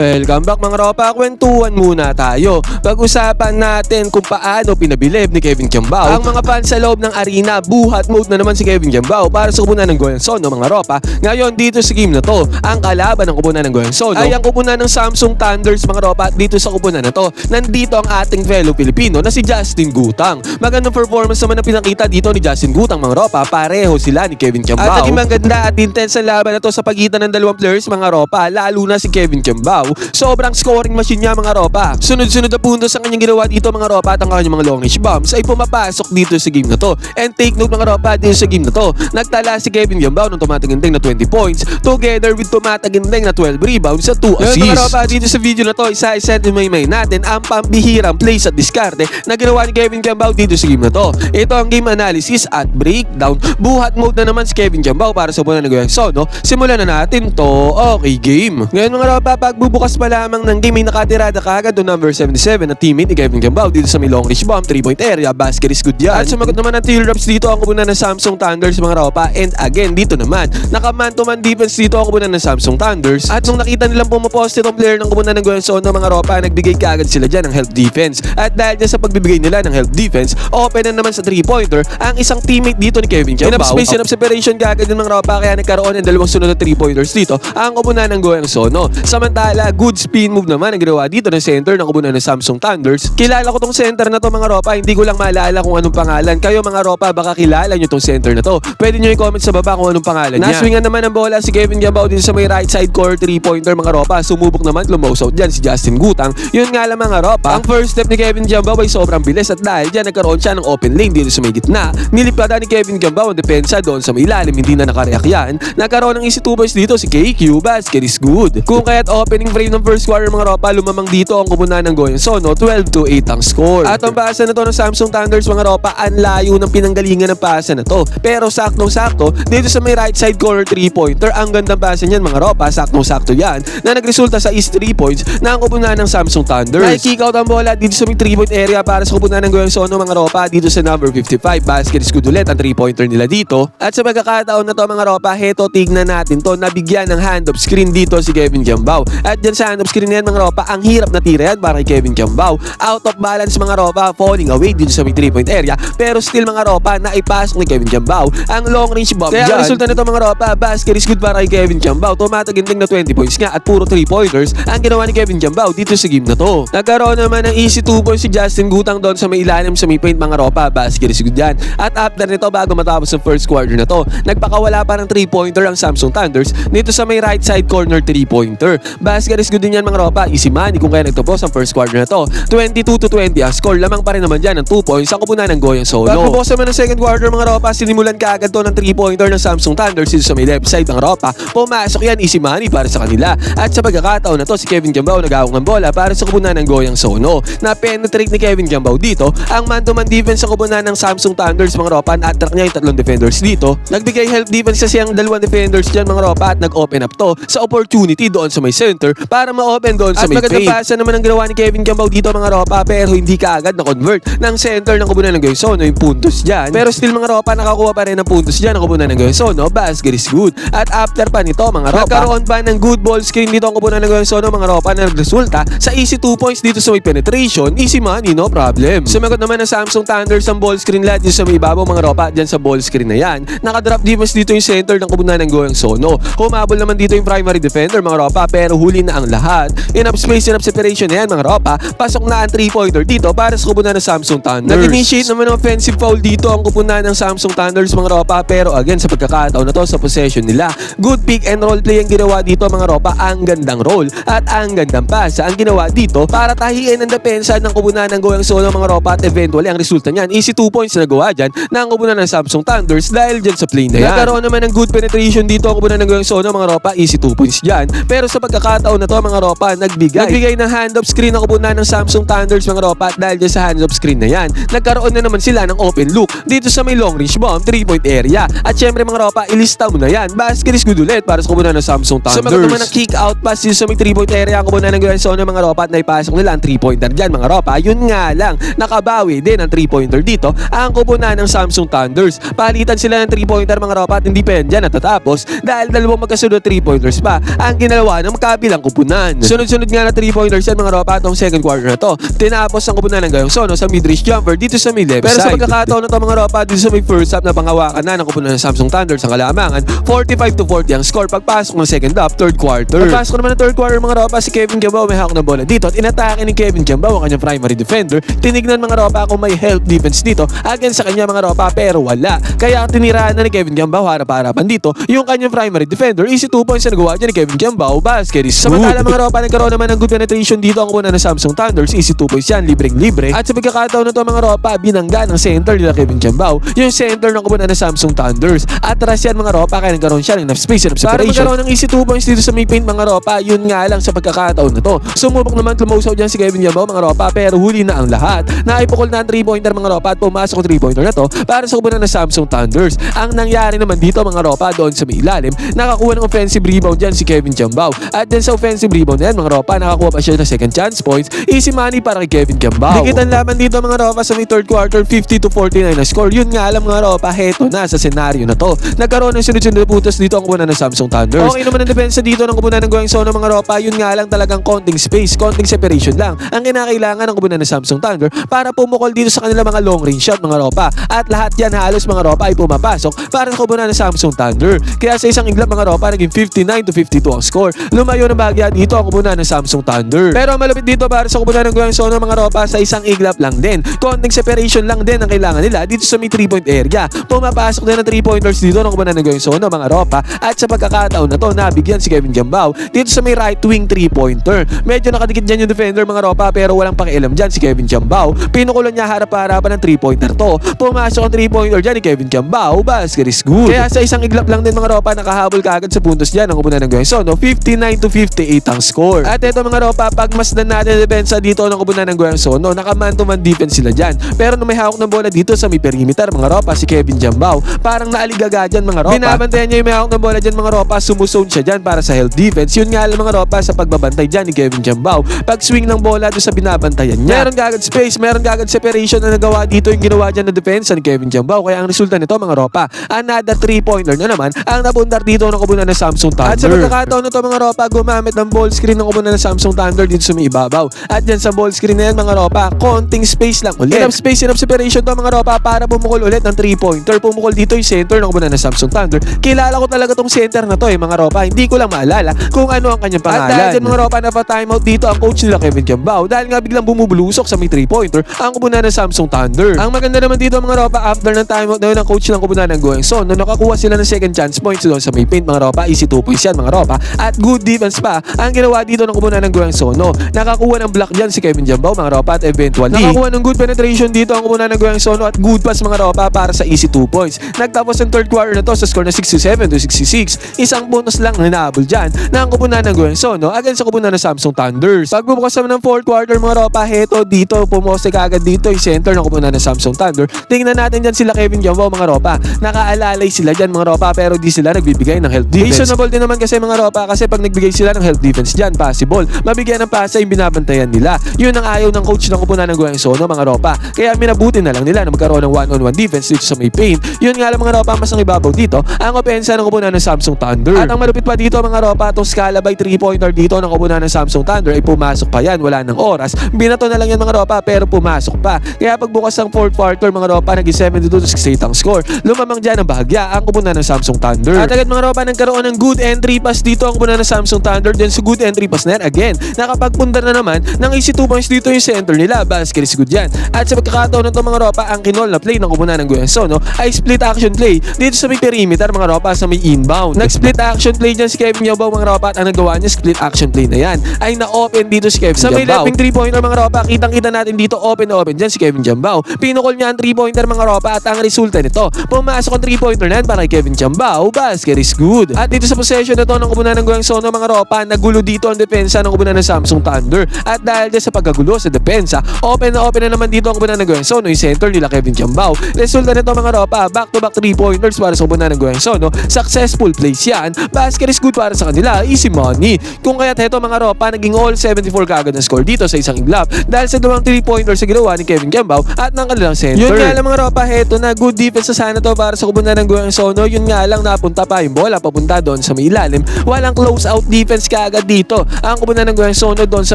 Welcome back mga ropa, kwentuhan muna tayo. Pag-usapan natin kung paano pinabilib ni Kevin Kiambao ang mga fans sa loob ng arena. Buhat mode na naman si Kevin Kiambao para sa kupunan ng Goyang Sono mga ropa. Ngayon dito sa game na to, ang kalaban ng kupunan ng Goyang Sono ay ang kupunan ng Samsung Thunders mga ropa. At dito sa kupunan na to, nandito ang ating fellow Pilipino na si Justin Gutang. Magandang performance naman ang pinakita dito ni Justin Gutang mga ropa. Pareho sila ni Kevin Kiambao. At naging maganda at intense ang laban na to sa pagitan ng dalawang players mga ropa. Lalo na si Kevin Kiambao. Sobrang scoring machine niya mga ropa. Sunod-sunod na puntos ang kanyang ginawa dito mga ropa at ang kanyang mga long range bombs ay pumapasok dito sa game na to. And take note mga ropa, dito sa game na to, nagtala si Kevin Kiambao ng tumataginding na 20 points together with tumataginding na 12 rebounds sa 2 assists. Mga ropa, dito sa video na to, isa-isa may natin ang pambihirang plays at diskarte na ginawa ni Kevin Kiambao dito sa game na to. Ito ang game analysis at breakdown. Buhat mode na naman si Kevin Kiambao para sa kupunan ng Goyang Sono. Simulan na natin to. Okay game. Ngayon mga ropa, pagbubukas pa lamang ng game ay nakatirada kaagad do number 77 na teammate ni Kevin Kiambao dito sa may long range bomb, 3-point area, basket is good yan. At sumagot naman ng tail drops dito ang kupunan ng Samsung Thunders mga ropa. And again, dito naman, naka-man to man defense dito ang kupunan ng Samsung Thunders. At nung nakita nilang pumapost itong player ng kupunan ng Goyang Sono mga ropa, nagbigay kaagad sila dyan ng help defense. At dahil dyan sa pagbibigay nila ng help defense, open na naman sa 3-pointer ang isang teammate dito ni Kevin Kiambao. Enough space, enough separation kaagad ng mga ropa, kaya nagkaroon ng dalawang sunod na 3-pointers dito ang kupunan ng Goyang Sono. Samantala, good spin move naman ang ginawa dito ng center ng kupunan ng Samsung Thunders. Kilala ko tong center na to mga ropa, hindi ko lang maalala kung anong pangalan. Kayo mga ropa, baka kilala nyo tong center na to. Pwede nyo i-comment sa baba kung anong pangalan niya. Naswingan naman ang bola si Kevin Kiambao dito sa may right side corner 3-pointer mga ropa. Sumubok naman, lumouse out dyan si Justin Gutang. Yun nga lang mga ropa, ang first step ni Kevin Kiambao ay sobrang bilis at dahil dyan nagkaroon siya ng open lane dito sa may gitna. Nilipada ni Kevin Kiambao ang depensa doon sa may ilalim, hindi na nakareact yan. Nagkaroon ng easy 2 points dito si KQ, basket is good. Kung kaya't opening frame ng first quarter mga ropa, lumamang dito ang kupunan ng Goyang Sono, 12-8 ang score. At ang pasa na to ng Samsung Thunders mga ropa, ang layo ng pinanggalingan ng pasa na to. Pero saktong-sakto, dito sa may right side corner 3-pointer, ang gandang pasa niyan mga ropa, saktong-sakto yan, na nagresulta sa is 3 points na ang kupunan ng Samsung Thunders. Nai-kick out ang bola dito sa may 3-point area para sa kupunan ng Goyang Sono mga ropa, dito sa number 55, basket is good ulit ang 3-pointer nila dito. At sa pagkakataon na to mga ropa, heto tignan natin to, nabigyan ng hand-off screen dito si Kevin Kiambao. At dyan sa hand-off screen yan mga ropa, ang hirap na tira yan para kay Kevin Kiambao. Out of balance mga ropa, falling away dito sa may 3-point area, pero still mga ropa, naipasok ni Kevin Kiambao ang long range bomb. Kaya ang resulta nito mga ropa, basket is good para kay Kevin Kiambao. Tumataginding na 20 points nga at puro 3-pointers ang ginawa ni Kevin Kiambao dito sa game na to. Nagkaroon naman ng easy 2 points si Justin Gutang doon sa may ilalim sa may paint mga ropa, basket is good yan. At after nito, bago matapos ang first quarter na to, nagpakawala pa ng 3-pointer ang Samsung Thunders dito sa may right side corner 3-pointer. Basket is good din yan mga ropa, easy money kung kaya nagtapos ang first quarter na to. 22-20 ang score, lamang pa rin naman dyan ng 2 points sa kupunan ng Goyang Sono. Pagpapos naman ng second quarter mga ropa, sinimulan kaagad to ng 3-pointer ng Samsung Thunders dito sa may left side mga ropa. Pumasok yan, easy money para sa kanila. At sa pagkakataon na to, si Kevin Kiambao nag-awang ng bola para sa kupunan ng Goyang Sono. Na-penetrate ni Kevin Kiambao dito ang man-to-man defense sa kupunan ng Samsung Thunders mga ropa. Na-attract niya yung tatlong defenders dito. Nagbigay help defense kasi ang dalawang defenders dyan mga ropa at nag-open up to sa opportunity doon sa may center para ma-open doon sa may paint. At magandang pasa naman ang ginawa ni Kevin Kiambao dito mga ropa, pero hindi kaagad na-convert ng center ng kupunan ng Goyang Sono yung puntos dyan. Pero still mga ropa, nakakuha pa rin ng puntos dyan ang kupunan ng Goyang Sono, basket is good. At after pa nito mga ropa, nagkaroon pa ng good ball screen dito ang kupunan ng Goyang Sono mga ropa na nagresulta sa easy 2 points dito sa may penetration, easy money, no problem. Sumagot naman ng Samsung Thunders ang ball screen lahat dito sa may ibabaw mga ropa, dyan sa ball screen na yan. Nakadrop defense dito yung center ng kupunan ng Goyang Sono. Humabol naman dito yung primary defender mga ropa, pero huli na ang lahat. Enough space, enough separation na yan mga ropa. Pasok na ang 3-pointer dito para sa kupunan ng Samsung Thunders. Nag-initiate naman ng offensive foul dito ang kupunan ng Samsung Thunders mga ropa, pero again sa pagkakataon na to sa possession nila, good pick and roll play ang ginawa dito mga ropa. Ang gandang roll at ang gandang pasa ang ginawa dito para tahiin ang depensa ng kupunan ng Goyang Sono mga ropa, at eventually ang resulta niyan, easy 2 points na nagawa dyan ng kupunan ng Samsung Thunders dahil dyan sa play na yan. Nagkaroon naman ng good penetration dito ang kupunan ng Goyang Sono mga ropa, easy 2 points dyan, pero sa pagkakataon na to mga ropa, nagbigay ng hand-off screen ang kupunan ng Samsung Thunders mga ropa, at dahil dyan sa hand-off screen na yan, nagkaroon na naman sila ng open look dito sa may long range bomb 3-point area. At syempre mga ropa, ilista mo na yan, basket is good ulit para sa kupunan ng Samsung Thunders. Sumagot naman ng kick out pass dito sa may 3-point area ang kupunan ng Goyang Sono mga ropa, at naipasok nila ang 3-pointer dyan mga ropa. Yun nga lang, nakabawi din ang 3-pointer dito ang kupunan ng Samsung Thunders. Palitan sila ng 3-pointer mga ropa, at hindi pa yan dyan natatapos dahil dalawang magkasunod 3-pointers pa ang ginalawa ng kabilang kupunan. Sunod-sunod nga na 3-pointers yan mga ropa atong second quarter na to. Tinapos ang kupunan ng Goyong Sono sa mid-range jumper dito sa may left side. Pero sa pagkakataon na to mga ropa dito sa may first half na panghawakan na ng kupunan ng Samsung Thunders ang kalamangan, 45-40 ang score pagpasok ng second half, third quarter. Pagpasok naman ng third quarter mga ropa, si Kevin Kiambao may hawak ng bola dito at inatake ni Kevin Kiambao ang kanyang primary defender. Tinignan mga ropa kung may help defense dito against sa kanya mga ropa pero wala. Kaya tinirahan na ni Kevin Kiambao harap-harapan dito yung kanyang primary defender. Easy 2 points na nagawa niya ni Kevin Kiambao. Basket is good. Samantala mga ropa, nagkaroon naman ng good penetration dito ang kupunan ng Samsung Thunders. Easy 2 points yan, libreng-libre. At sa pagkakataon na to mga ropa, binangga ng center nila Kevin Kiambao yung center ng kupunan ng Samsung Thunders. Atras yan mga ropa kaya nagkaroon siya ng enough space, enough separation. Para magkaroon ng easy 2 points dito sa may paint mga ropa, yun nga lang sa pagkakataon na to. Sumubok naman close out dyan si Kevin Kiambao mga ropa pero huli na ang lahat. Naipukol na ang 3-pointer mga ropa at pumasok ang 3-pointer na to para sa kupunan ng Samsung Thunders. Ang nangyari naman dito mga ropa doon sa may ilalim, nakakuha ng offensive rebound dyan si Kevin Kiambao. At then sa offensive rebound na yan mga ropa, nakakuha pa siya ng second chance points. Easy money para kay Kevin Kiambao. Dikitan laban dito mga ropa sa may third quarter, 50-49 na score. Yun nga lang mga ropa, heto na sa senaryo na to. Nagkaroon ng sunod-sunod na putos dito ang kupunan ng Samsung Thunders. Okay naman ang depensa dito ng kupunan ng Goyong Sono mga ropa, yun nga lang talagang konting space, konting separation lang ang kinakailangan ng kupunan ng Samsung Thunder para pumukol dito sa kanila mga long range shot mga ropa. At lahat yan halos mga ropa ay pumapasok para sa kupunan ng Samsung Thunder. Kaya sa isang iglap mga ropa, naging 59-52 ang score. Lumayo na bahagya dito ang kupunan ng Samsung Thunder. Pero malapit dito para sa kupunan ng Goyong Sono mga ropa, sa isang iglap lang din. Konting separation lang din ang kailangan nila dito sa may 3-point area. Pumapasok din ng 3-pointers dito ng kupunan ng Goyong Sono mga ropa. At sa pagkakataon na to, nabigyan si Kevin Kiambao dito sa may right wing 3-pointer. Medyo nakadikit dyan yung defender mga ropa pero walang pakialam dyan si Kevin Kiambao. Pinukulan niya harap-harapan ng 3-pointer to. Pumasok ang 3-pointer dyan ni Kevin Kiambao. Basket is good. Kaya sa isang iglap lang din mga ropa, nakahabol kaagad sa puntos dyan ang kupunan ng Goyong Sono. 59-58 ang score. At ito mga ropa, pagmasdan natin ang depensa dito ng kupunan ng Goyong Sono, naka-man-to-man defense sila dyan. Pero nung may hawak ng bola dito sa may perimeter mga ropa, si Kevin Kiambao, parang naaligaga dyan mga ropa. Binabantayan niya yung may hawak ng bola dyan mga ropa, sumusone siya dyan para sa help defense. Yun nga lang mga ropa sa pagbabantay dyan ni Kevin Kiambao. Pag swing ng bola doon sa binabantayan niya, meron kagad space, meron kagad separation na nagawa dito yung ginawa dyan na depensa ni Kevin Kiambao. Kaya ang resulta nito mga ropa, another 3-pointer na naman ang napundar dito ng kupunan ng Samsung Thunder. At sa pagkakataon na to mga ropa, gumamit ng ball screen ng kupunan ng Samsung Thunder dito sa may ibabaw. At dyan sa ball screen na yan mga ropa, konting space lang ulit. Enough space, enough separation to mga ropa para pumukol ulit ng 3-pointer. Pumukol dito yung center ng kupunan ng Samsung Thunder. Kilala ko talaga tong center na to mga ropa. Hindi ko lang maalala kung ano ang kanyang pangalan. At dahil dyan mga ropa, napa-timeout dito ang coach nila Kevin Kiambao dahil nga biglang bumubulusok sa may 3-pointer ang kupunan ng Samsung Thunder. Ang maganda naman dito mga ropa, after ng timeout na yun ng coach ng kupunan ng Goyong Sono, nakakuha sila ng second chance points doon sa may paint mga ropa. Easy 2 points yan mga ropa. At good defense pa ang ginawa dito ng kupunan ng Goyong Sono. Nakakuha ng block dyan si Kevin Kiambao mga ropa at eventually nakakuha ng good penetration dito ang kupunan ng Goyong Sono at good pass mga ropa para sa easy 2 points. Nagtapos ang third quarter na to sa score na 67-66. Isang bonus lang na nahabol dyan na ang kupunan ng Goyong Sono against sa kupunan ng Samsung Thunders. Pagbubukas naman ng fourth quarter mga ropa, heto dito pumose kagad dito yung center ng kupunan ng Samsung Thunder. Tingnan natin dyan sila Kevin Kiambao mga ropa. Nakaalalay sila dyan mga ropa pero di sila nagbibigay ng help defense. Reasonable din naman kasi mga ropa kasi pag nagbigay sila ng help defense dyan, possible mabigyan ng pasa yung binabantayan nila. Yun ang ayaw ng coach ng kupunan ng Goyong Sono mga ropa. Kaya minabuti na lang nila na magkaroon ng one-on-one defense dito sa may paint. Yun nga lang mga ropa, mas ang ibabaw dito ang opensa ng kupunan ng Samsung Thunder. At ang malupit pa dito mga ropa, itong scala by 3-pointer dito ng kupunan ng Samsung Thunder ay pumasok pa yan, wala ng oras. Binato na lang yan mga ropa pero pumasok pa. Kaya pagbukas ng fourth quarter mga ropa, naging 72-68 ang score. Lumamang dyan ang bahagya ang kupunan ng Samsung Thunder. At agad mga ropa, nagkaroon ng good entry pass dito ang kupunan ng Samsung Thunder. Then sa good entry pass na yan, again, nakapagpundar na naman ng easy 2 points dito yung center nila. Basket is good yan. At sa pagkakataon na ito mga ropa, ang kinol na play ng kupunan ng Goyong Sono ay split action play dito sa may perimeter mga ropa sa may inbound. Nag-split action play dyan si Kevin Kiambao mga ropa at ang nagawa niya split action play na yan ay na-open dito si Kevin Kiambao. Sa may left wing 3-pointer mga ropa, kitang-kita natin dito open na open dyan si Kevin Kiambao. Pinukol niya ang 3-pointer mga ropa at ang resulta nito, pumasok ang 3-pointer na yan para kay Kevin Kiambao. Basket is good. At dito sa possession na to ng kupunan ng Goyong Sono mga ropa, nagulo dito ang depensa ng kupunan ng Samsung Thunder. At dahil dyan sa pagkagulo sa depensa, open na naman dito ang kupunan ng Goyong Sono, yung center nila Kevin Kiambao. Resulta nito mga ropa, back-to-back 3-pointers para sa kupunan ng Goyong Sono. Successful plays yan. Basket is good para sa kanila. Easy money. Kung kaya't heto mga ropa, naging all 74 kagad na score dito sa isang iglap dahil sa dalawang 3-pointers sa ginawa ni Kevin Kiambao at ng kanilang center. Yun nga lang mga ropa, heto na good defense sa sana to para sa kupunan ng Goyong Sono. Yun nga lang napunta pa yung bola papunta doon sa may ilalim. Walang close out defense kaagad dito ang kupunan ng Goyang Sono doon sa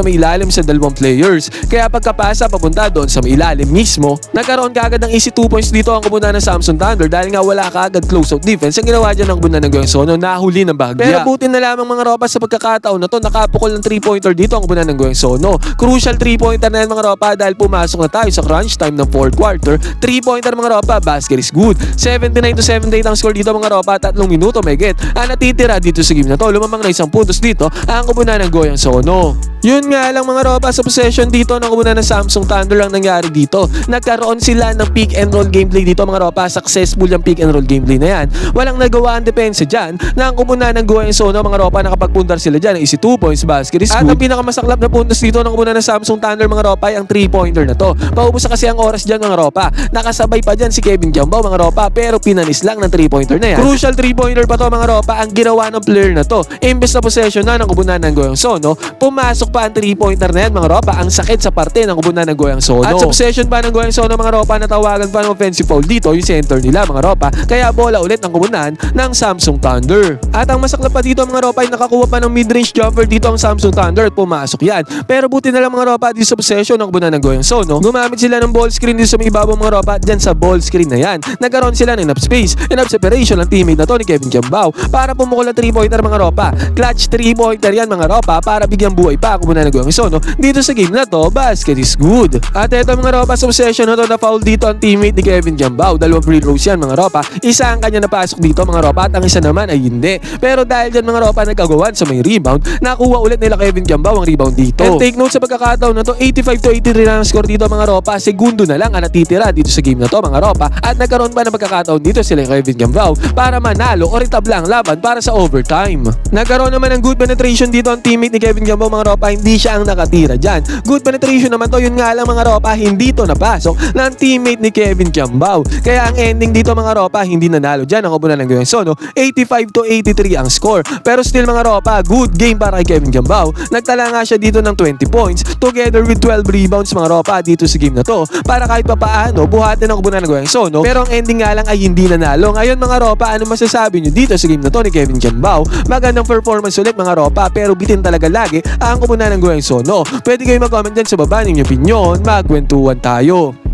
may ilalim sa dalawang players. Kaya pagkapasa papunta doon sa may ilalim mismo, nagkaroon kaagad ng easy 2 points dito ang kupunan ng Samsung Thunder dahil nga wala kaagad close-out defense. Ang ginawa dyan ng kupunan ng Goyang Sono, nahuli ng bahagya. Pero buti na lamang mga ropa sa pagkakataon na to, nakapukol ng 3-pointer dito ang kupunan ng Goyang Sono. Crucial 3-pointer na yan mga ropa dahil pumasok na tayo sa crunch time ng 4th quarter. 3-pointer mga ropa, basket is good. 79-78 ang score dito mga ropa, 3 minuto may get. Ang natitira dito sa game na to, lumamang na 1 puntos dito ang kupunan ng Goyang Sono. Yun nga lang mga ropa, sa possession dito ng kupunan ng Samsung Thunder ang nangyari dito. Nagkaroon sila ng pick and roll gameplay dito mga ropa. Successful yung pick and roll gameplay na yan. Walang nagawa ang depensa dyan na ang kupunan ng Goyang Sono mga ropa, nakapagpundar sila dyan. Easy 2 points, basket is good. At ang pinakamasaklap na puntos dito ng kupunan ng Samsung Thunder mga ropa ay ang 3-pointer na to. Paubos na kasi ang oras dyan mga ropa. Nakasabay pa dyan si Kevin Kiambao mga ropa, pero pinanis lang ng 3-pointer na yan. Crucial 3-pointer pa to mga ropa ang ginawa ng player na to. Imbes na possession na ng kupunan ng Goyang Sono, pumasok pa ang 3-pointer na yan mga ropa. Ang sakit sa parte ng kupunan ng Goyang Sono. At sa possession pa ng Goyang Sono mga ropa, natawagan pa ng offensive foul dito yung center nila mga ropa. Kaya bola ulit ng kupunan ng Samsung Thunder. At ang masaklap pa dito mga ropa ay nakakuha pa ng mid-range jumper dito ang Samsung Thunder at pumasok yan. Pero buti na lang mga ropa dito sa possession ng kupunan ng Goyang Sono. Gumamit sila ng ball screen dito sa may ibabaw mga ropa. Dyan sa ball screen na yan, nagkaroon sila ng enough space, enough separation ng teammate na to ni Kevin Kiambao para pumukol ang 3-pointer mga ropa. Clutch 3-pointer yan mga ropa para bigyang buhay pa kupunan ng Goyang Sono dito sa game na to. Basket is good. At eto mga ropa, sa possession na to, na foul dito ang teammate ni Kevin Kiambao. 2 free throws yan mga ropa. Isa ang kanya napasok dito mga ropa at ang isa naman ay hindi. Pero dahil dyan mga ropa nagkagawan sa may rebound, nakuha ulit nila Kevin Kiambao ang rebound dito. And take note sa pagkakataon na to, 85-83 na ang score dito mga ropa. Segundo na lang ang natitira dito sa game na to mga ropa. At nagkaroon pa ng pagkakataon dito sila Kevin Kiambao para manalo o retabla ang laban para sa overtime. Nagkaroon naman ng good penetration dito ang teammate ni Kevin Kiambao mga ropa. Hindi siya ang nakatira dyan. Good penetration naman to, yun nga lang mga ropa, hindi to napasok ng teammate ni Kevin Kiambao. Kaya ang ending dito mga ropa, hindi nanalo dyan ang kupunan ng Goyang Sono. 85-83 ang score. Pero still mga ropa, good game para kay Kevin Kiambao. Nagtala nga siya dito ng 20 points together with 12 rebounds mga ropa dito sa game na to para kahit papaano buhatin ang kupunan ng Goyang Sono. Pero ang ending nga lang ay hindi nanalo. Ngayon mga ropa, ano masasabi nyo dito sa game na to ni Kevin Kiambao? Magandang performance ulit mga ropa, pero bitin talaga lagi ang kupunan ng Goyang Sono. Pwede kayo mag-comment dyan sa baba ng inyong opinion. Magkwentuhan tayo.